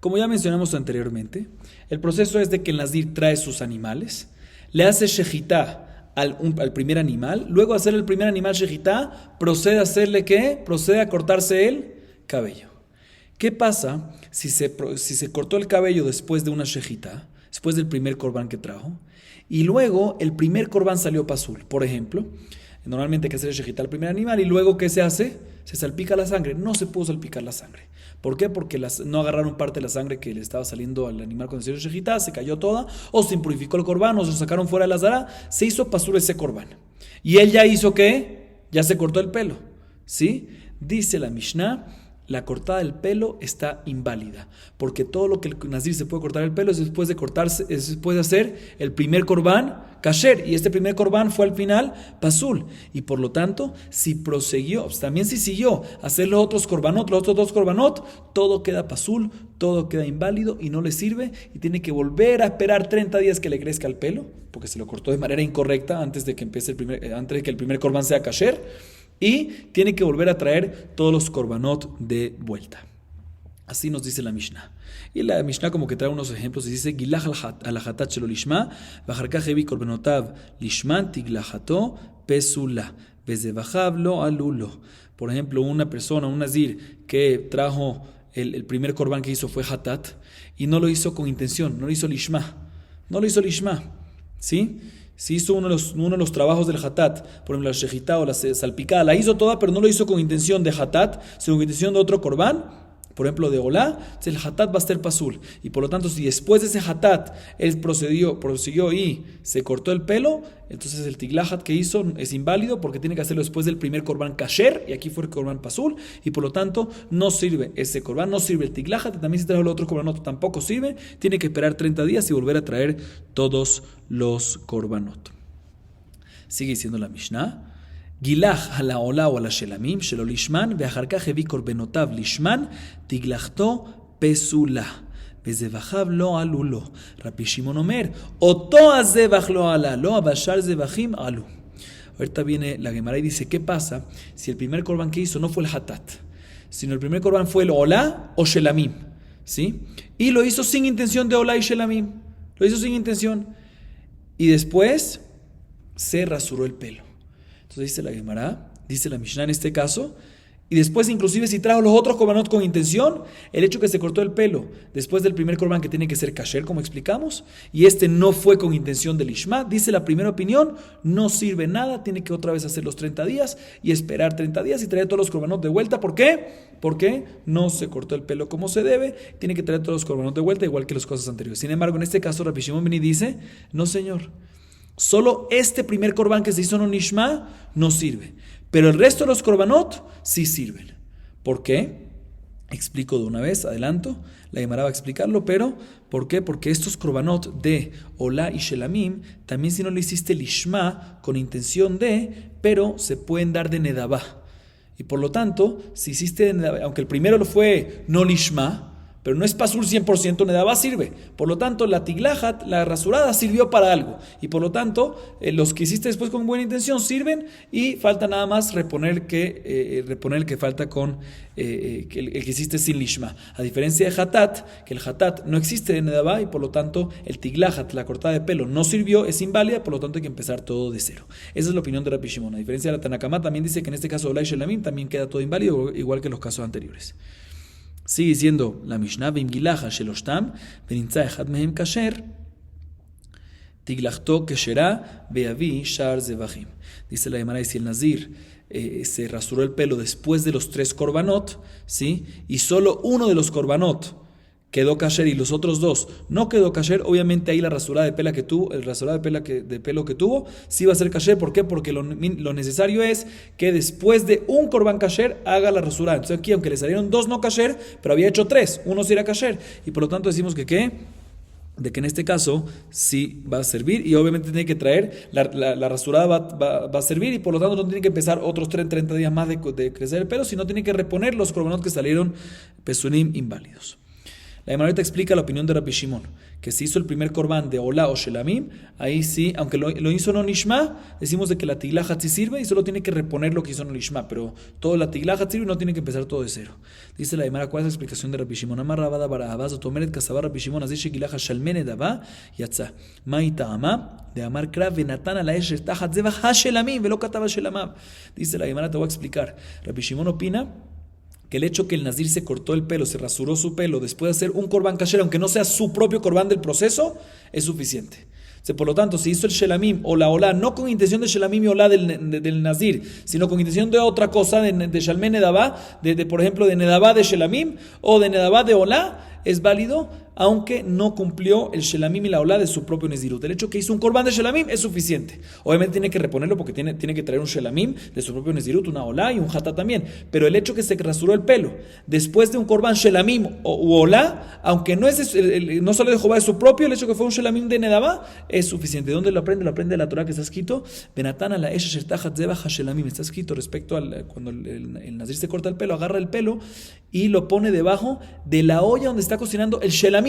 Como ya mencionamos anteriormente, el proceso es de que el nazir trae sus animales, le hace shejitá al primer animal, luego de hacer el primer animal shejitá, procede a hacerle ¿qué? Procede a cortarse el cabello. ¿Qué pasa si se cortó el cabello después de una shejitá, después del primer corbán que trajo, y luego el primer corbán salió pasul? Por ejemplo, normalmente hay que hacer el shejitá al primer animal y luego ¿qué se hace? Se salpica la sangre. No se pudo salpicar la sangre. ¿Por qué? Porque no agarraron parte de la sangre que le estaba saliendo al animal cuando se hizo shejitá, se cayó toda, o se impurificó el corbán, o se sacaron fuera de la zara, se hizo pasul ese corbán. Y él ya hizo ¿qué? Ya se cortó el pelo. ¿Sí? Dice la Mishnah, la cortada del pelo está inválida, porque todo lo que el nazir se puede cortar el pelo es después de hacer el primer corbán kasher, y este primer corbán fue al final pasul, y por lo tanto, si siguió a hacer los otros dos korbanot, todo queda pasul, todo queda inválido y no le sirve, y tiene que volver a esperar 30 días que le crezca el pelo, porque se lo cortó de manera incorrecta antes de que el primer corbán sea kasher. Y tiene que volver a traer todos los korbanot de vuelta. Así nos dice la Mishnah. Y la Mishnah como que trae unos ejemplos y dice Gilah al-hatat shelo lishma, v'acharkach hevi korbanotav lishman tiglahato pesula, vezebajav lo alulo. Por ejemplo, una persona, un nazir que trajo el primer korban que hizo fue hatat y no lo hizo con intención, no lo hizo lishma. ¿Sí? Si hizo uno de los trabajos del hatat, por ejemplo la shejitá o la salpicada, la hizo toda, pero no lo hizo con intención de hatat, sino con intención de otro corbán, por ejemplo de olá, el hatat va a ser pasul. Y por lo tanto, si después de ese hatat él prosiguió y se cortó el pelo, entonces el tiglahat que hizo es inválido porque tiene que hacerlo después del primer corbán kasher, y aquí fue el corbán pasul, y por lo tanto no sirve ese corbán, no sirve el tiglahat, y también si trajo el otro corbánot tampoco sirve, tiene que esperar 30 días y volver a traer todos los korbanot. Sigue diciendo la Mishnah. Gilah ala ola o ala shelamim shelo lishman ve'acharkach hevi korbenotav lishman tiglachto pesula vezebajav lo alulo. Rabbi Shimon Omer oto azebach lo ala lo abashar zebachim alu. Ahorita viene la Gemara y dice ¿qué pasa si el primer korban que hizo no fue el hatat, sino el primer korban fue el ola o shelamim? ¿Sí? Y lo hizo sin intención de ola y shelamim, lo hizo sin intención y después se rasuró el pelo. Entonces dice la Gemara, dice la Mishnah en este caso, y después inclusive si trajo los otros korbanot con intención, el hecho que se cortó el pelo después del primer korban que tiene que ser kasher, como explicamos, y este no fue con intención del lishma, dice la primera opinión, no sirve nada, tiene que otra vez hacer los 30 días y esperar 30 días y traer todos los korbanot de vuelta. ¿Por qué? Porque no se cortó el pelo como se debe, tiene que traer todos los korbanot de vuelta igual que las cosas anteriores. Sin embargo, en este caso Rabbi Shimon ben dice, no señor, solo este primer corbán que se hizo en un Nishma no sirve, pero el resto de los korbanot sí sirven. ¿Por qué? Explico de una vez, adelanto, la Gemara va a explicarlo, pero ¿por qué? Porque estos korbanot de Olá y Shelamim, también si no le hiciste Lishma con intención de, pero se pueden dar de Nedabá. Y por lo tanto, si hiciste, aunque el primero lo fue no Lishma, pero no es pasul 100%, nedabá sirve. Por lo tanto, la tiglajat, la rasurada, sirvió para algo. Y por lo tanto, los que hiciste después con buena intención sirven y falta nada más reponer el que falta con el que hiciste sin lishma. A diferencia de hatat, que el hatat no existe de nedabá y por lo tanto el tiglajat, la cortada de pelo, no sirvió, es inválida, por lo tanto hay que empezar todo de cero. Esa es la opinión de Rabbi Shimon. A diferencia de la Tanakama, también dice que en este caso Olay Shelamim también queda todo inválido, igual que en los casos anteriores. Sigue diciendo la Mishnah, Vim gilaja sheloshtam, benintza echad mehem kasher, tiglachto kesherá, beavi shar zevachim. Dice la Gemara, y si el Nazir se rasuró el pelo después de los 3 korbanot, ¿sí? Y solo uno de los korbanot quedó kasher y los otros 2 no quedó kasher, obviamente ahí la rasurada de pelo que tuvo, sí va a ser kasher. ¿Por qué? Porque lo necesario es que después de un korban kasher haga la rasurada. Entonces aquí, aunque le salieron 2 no kasher, pero había hecho 3, uno sí era kasher, y por lo tanto decimos que de que en este caso sí va a servir, y obviamente tiene que traer la rasurada va a servir, y por lo tanto no tiene que empezar otros 30 días más de crecer el pelo, sino tiene que reponer los korbanot que salieron pesunim inválidos. La Gemara explica la opinión de Rabbi Shimon, que si hizo el primer korban de Olá o Shelamim, ahí sí, aunque lo hizo no Nishma, decimos de que la tiglajat sí sirve y solo tiene que reponer lo que hizo no Nishma, pero todo la tiglajat sirve y no tiene que empezar todo de cero. Dice la Gemara, ¿cuál es la explicación de Rabbi Shimon? Amar Rabada Barabaz o Tomeret Kasabá Rabbi Shimon, así Shekilaja Shalmene Daba, Yatza, Maita Ama, de Amar Krav Venatana la Esher Tajat Zeva Hashelamim, Velo Kataba Shelamab. Dice la Gemara, te voy a explicar. Rabbi Shimon opina que el hecho que el nazir se cortó el pelo, se rasuró su pelo después de hacer un korban kasher, aunque no sea su propio korban del proceso, es suficiente. Por lo tanto, si hizo el shelamim o la olá, no con intención de shelamim y olá del nazir, sino con intención de otra cosa, de shalmé nedabá, por ejemplo, de nedabá de shelamim o de nedabá de olá, es válido, aunque no cumplió el shelamim y la olá de su propio nezirut. El hecho que hizo un korban de shelamim es suficiente. Obviamente tiene que reponerlo porque tiene que traer un shelamim de su propio nezirut, una olá y un hatá también. Pero el hecho que se rasuró el pelo después de un korban shelamim u olá, aunque no solo de Jehová de su propio, el hecho que fue un shelamim de nedabá es suficiente. ¿De dónde lo aprende? Lo aprende de la Torah, que está escrito Benatana la esher tajat zeva hashelamim. Está escrito respecto cuando el nazir se corta el pelo, agarra el pelo y lo pone debajo de la olla donde está cocinando el shelamim.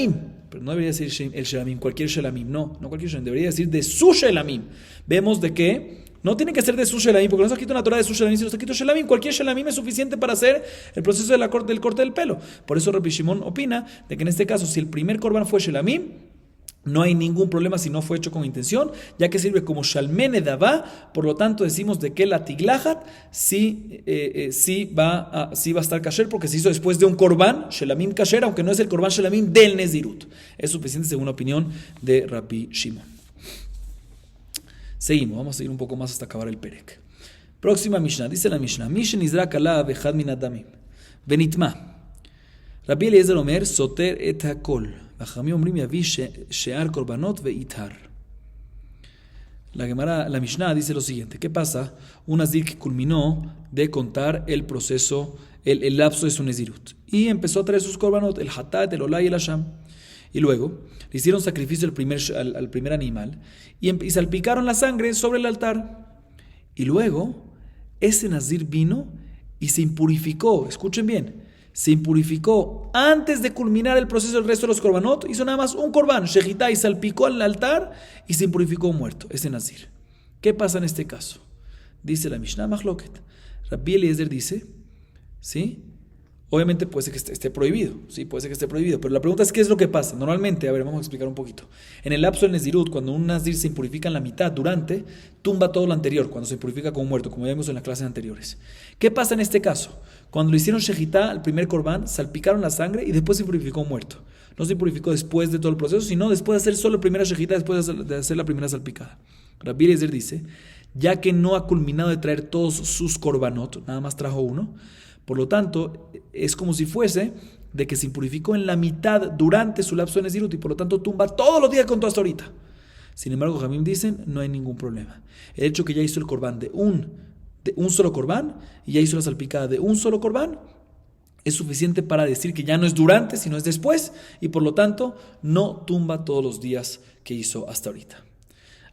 Pero no debería decir el shelamim, cualquier shelamim, no cualquier shelamim, debería decir de su shelamim. Vemos de que no tiene que ser de su shelamim, porque no está escrito en la Torah de su shelamim, sino está escrito shelamim. Cualquier shelamim es suficiente para hacer el proceso del corte del pelo. Por eso Rabbi Shimon opina de que en este caso, si el primer korban fue shelamim, no hay ningún problema si no fue hecho con intención, ya que sirve como shalmene davá. Por lo tanto, decimos de que la tiglajat sí va a estar kasher, porque se hizo después de un korban shelamim kasher, aunque no es el korban shelamim del nezirut. Es suficiente según la opinión de Rabbi Shimon. Seguimos, vamos a seguir un poco más hasta acabar el perek. Próxima Mishnah, dice la Mishnah, Mishen izrak ala vechad min adamim venitma. Rabbi Eliezer omer soter et hakol. La Mishnah dice lo siguiente: ¿qué pasa? Un nazir que culminó de contar el proceso, el lapso de su nezirut, y empezó a traer sus korbanot, el hatat, el olá y el asham, y luego le hicieron sacrificio al primer animal y salpicaron la sangre sobre el altar, y luego ese nazir vino y se impurificó. Escuchen bien, se impurificó antes de culminar el proceso del resto de los korbanot. Hizo nada más un korban, shejitá, y salpicó al altar y se impurificó muerto, ese nazir. ¿Qué pasa en este caso? Dice la Mishnah Machloket. Rabbi Eliezer dice, ¿sí? Obviamente puede ser que esté prohibido, sí, puede ser que esté prohibido, pero la pregunta es ¿qué es lo que pasa? Normalmente, a ver, vamos a explicar un poquito. En el lapso del nezirut, cuando un nazir se impurifica en la mitad, tumba todo lo anterior, cuando se impurifica como muerto, como ya vimos en las clases anteriores. ¿Qué pasa en este caso? Cuando le hicieron shejitá al primer korban, salpicaron la sangre y después se impurificó muerto. No se impurificó después de todo el proceso, sino después de hacer solo la primera shejitá, después de hacer la primera salpicada. Rabbi Eliezer dice, ya que no ha culminado de traer todos sus korbanot, nada más trajo uno, por lo tanto, es como si fuese de que se impurificó en la mitad durante su lapso de nezirut y por lo tanto tumba todos los días con todo hasta ahorita. Sin embargo, Jamim dicen, no hay ningún problema. El hecho que ya hizo el korban de un solo korban y ya hizo la salpicada de un solo korban es suficiente para decir que ya no es durante, sino es después, y por lo tanto no tumba todos los días que hizo hasta ahorita.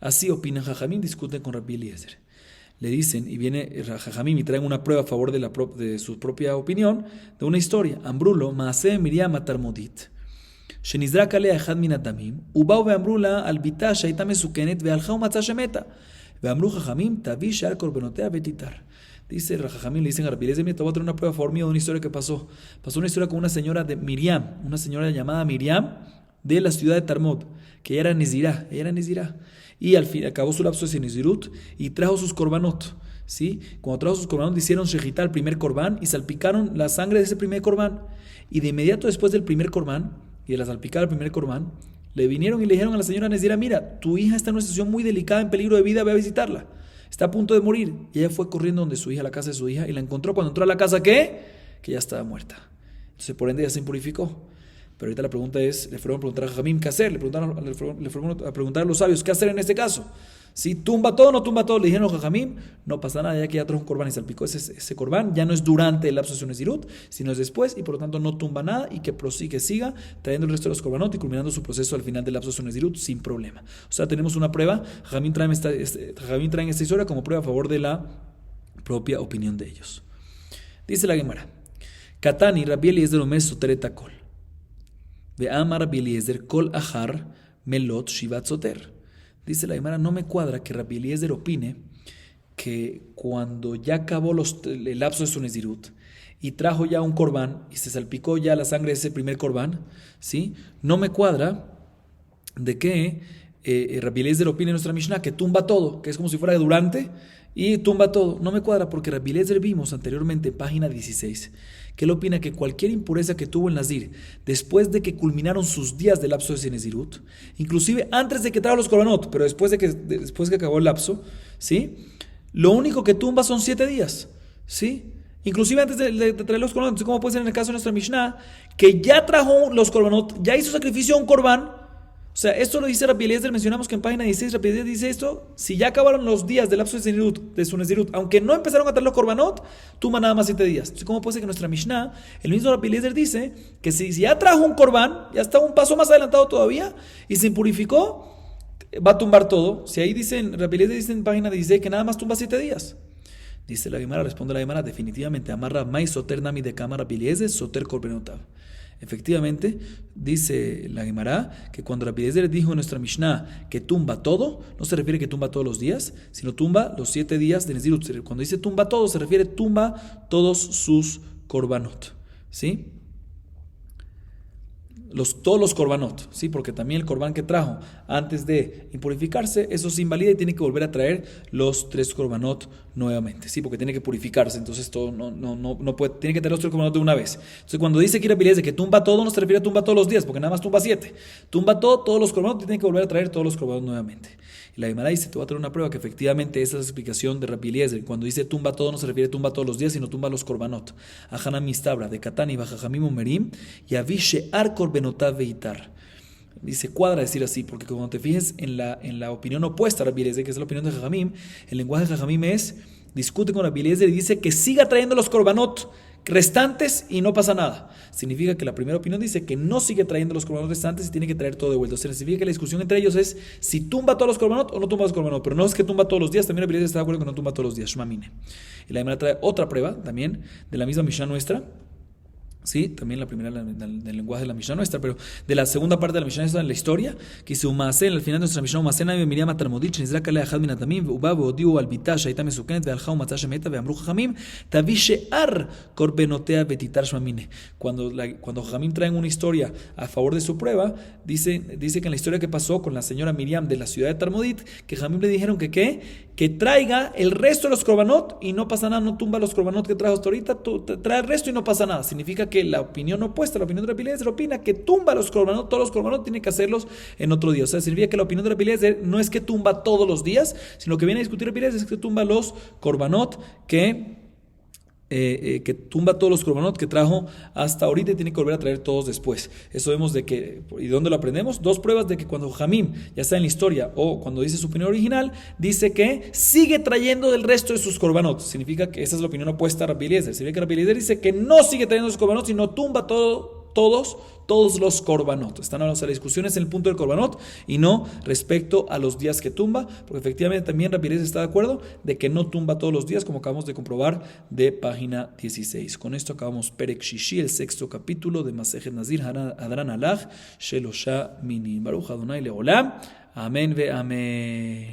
Así opinan Jajamim, discuten con Rabbi Eliezer. le dicen, y viene Jajamim y traen una prueba a favor de su propia opinión, de una historia. Ambrulo, Maaseh Miriam Atarmodit. שנזרק עליה אחד מן הדמים, ובאו ואמרו לה על ביתה שהייתה מסוכנת, והלכה ומצאה שמתה. ואמרו חכמים, תביא שאר קורבנותיה ותיתר. Dice Jajamim, le dicen a Rabbi Eliezer, mira, te voy a traer una prueba a favor mío de una historia que pasó. Pasó una historia con una señora de Miriam, una señora llamada Miriam, de la ciudad de Tarmod, que ella era Nezirá. Y al fin acabó su lapso de Nezirut y trajo sus korbanot. ¿Sí? Cuando trajo sus korbanot, hicieron shejitá el primer korbán y salpicaron la sangre de ese primer korbán. Y de inmediato después del primer korbán, y de la salpicada del primer korbán, le vinieron y le dijeron a la señora Nezirá, mira, tu hija está en una situación muy delicada, en peligro de vida, ve a visitarla. Está a punto de morir. Y ella fue corriendo donde su hija, a la casa de su hija, y la encontró cuando entró a la casa, ¿qué? Que ya estaba muerta. Entonces, por ende, ya se impurificó. Pero ahorita la pregunta es, le fueron a preguntar a Jajamim, ¿qué hacer? Le fueron a preguntar a los sabios, ¿qué hacer en este caso? Si tumba todo o no tumba todo, le dijeron a Jajamim, no pasa nada, ya que ya trajo un corbán y salpicó ese corbán, ya no es durante el lapso de su Nezirut, sino es después, y por lo tanto no tumba nada, y que siga trayendo el resto de los korbanot y culminando su proceso al final del lapso de su Nezirut sin problema. O sea, tenemos una prueba. Jajamim traen esta historia como prueba a favor de la propia opinión de ellos. Dice la Gemara, Katani Rabbi Eliezer omer soter et hakol. Ve'amar Rabbi Eliezer kol achar melot shivat soter. Dice la Gemara, no me cuadra que Rabbi Eliezer opine que cuando ya acabó el lapso de su Nezirut y trajo ya un corbán y se salpicó ya la sangre de ese primer corbán, ¿sí? No me cuadra de que Rabbi Eliezer opine en nuestra Mishnah que tumba todo, que es como si fuera durante y tumba todo. No me cuadra porque Rabbi Eliezer vimos anteriormente en página 16 que él opina que cualquier impureza que tuvo el Nazir después de que culminaron sus días de lapso de Nezirut, inclusive antes de que trajo los korbanot, pero después que acabó el lapso, ¿sí? Lo único que tumba son 7 días, ¿sí? Inclusive antes de traer los korbanot. Entonces, ¿cómo puede ser en el caso de nuestra Mishnah que ya trajo los korbanot, ya hizo sacrificio a un korbán? O sea, esto lo dice Rabbi Eliezer, mencionamos que en página 16 Rabbi Eliezer dice esto, si ya acabaron los días del lapso de su Nezirut, aunque no empezaron a traer los korbanot, tumba nada más 7 días. Entonces, ¿cómo puede ser que nuestra Mishnah, el mismo Rabbi Eliezer dice que si ya trajo un korbán, ya está un paso más adelantado todavía, y se impurificó, va a tumbar todo? Si ahí Rabbi Eliezer dice en página 16 que nada más tumba 7 días. Dice la Gemara, responde la Gemara, definitivamente, amarra mai soter nami de kama Rabbi Eliezer, soter korbenotav. Efectivamente, dice la Gemara que cuando Rabbi Eliezer dijo en nuestra Mishnah que tumba todo, no se refiere que tumba todos los días, sino tumba los 7 días de Nezirut. Cuando dice tumba todo, se refiere tumba todos sus korbanot, ¿sí? Todos los korbanot, ¿sí? Porque también el korbán que trajo antes de impurificarse, eso se invalida y tiene que volver a traer los 3 korbanot nuevamente, ¿sí? Porque tiene que purificarse, entonces todo no puede, tiene que traer los 3 korbanot de una vez. Entonces, cuando dice que Rabbi Eliezer que tumba todo, no se refiere a tumba todos los días, porque nada más tumba 7. Tumba todo, todos los korbanot, y tiene que volver a traer todos los korbanot nuevamente. Y la Gemara dice, te voy a traer una prueba que efectivamente esa es la explicación de Rabbi Eliezer. Cuando dice tumba todo, no se refiere a tumba todos los días, sino tumba los korbanot. Ajana mistabra, de Katani, Bajajamim Omerim, y avishe ar korbenotav veitar. Dice, cuadra decir así, porque cuando te fijes en la opinión opuesta a Rabbi Eliezer, que es la opinión de Jajamim, el lenguaje de Jajamim discute con Rabbi Eliezer y dice que siga trayendo los korbanot restantes y no pasa nada. Significa que la primera opinión dice que no sigue trayendo los korbanot restantes y tiene que traer todo de vuelta. O sea, significa que la discusión entre ellos es si tumba todos los korbanot o no tumba los korbanot, pero no es que tumba todos los días. También Rabbi Eliezer está de acuerdo que no tumba todos los días. Shmamine. Y la Gemara trae otra prueba también de la misma Mishnah nuestra. Sí, también la primera del lenguaje de la Mishnah nuestra, pero de la segunda parte de la Mishnah nuestra en la historia, que dice Umasen, al final de nuestra Mishnah, Umasen, Nabi Miriam Atarmodit, Nizrak alea Had Minatamim, Uba, Odiu, Albita, Shaita Mesukenet, Vealja, Umatzah Shemeta, Veamru Jajamim, Tavishe Ar, Korbenotea, Betitar Shmamine. Cuando Jajamim traen una historia a favor de su prueba, dice que en la historia que pasó con la señora Miriam de la ciudad de Tarmodit, que Jajamim le dijeron que traiga el resto de los korbanot y no pasa nada, no tumba los korbanot que trajo hasta ahorita, trae el resto y no pasa nada. Significa que la opinión opuesta, la opinión de Rabbi Eliezer opina que tumba los korbanot, todos los korbanot tiene que hacerlos en otro día. O sea, significa que la opinión de Rabbi Eliezer no es que tumba todos los días, sino que viene a discutir Rabbi Eliezer es que tumba los korbanot que tumba todos los korbanot que trajo hasta ahorita y tiene que volver a traer todos después. Eso vemos de que, ¿y dónde lo aprendemos? 2 pruebas de que cuando Jajamim, ya sea en la historia o cuando dice su opinión original, dice que sigue trayendo del resto de sus korbanot. Significa que esa es la opinión opuesta a Rabbi Eliezer. Significa que Rabbi Eliezer dice que no sigue trayendo sus korbanot, sino tumba todos todos los korbanot. Están ahora las discusiones en el punto del korbanot y no respecto a los días que tumba, porque efectivamente también Rabbi Eliezer está de acuerdo de que no tumba todos los días, como acabamos de comprobar de página 16. Con esto acabamos Perek Shishi, el sexto capítulo de Masejet Nazir Hadran Alach Shelosha Minim. Baruch Adonai Leolam. Amén ve amén.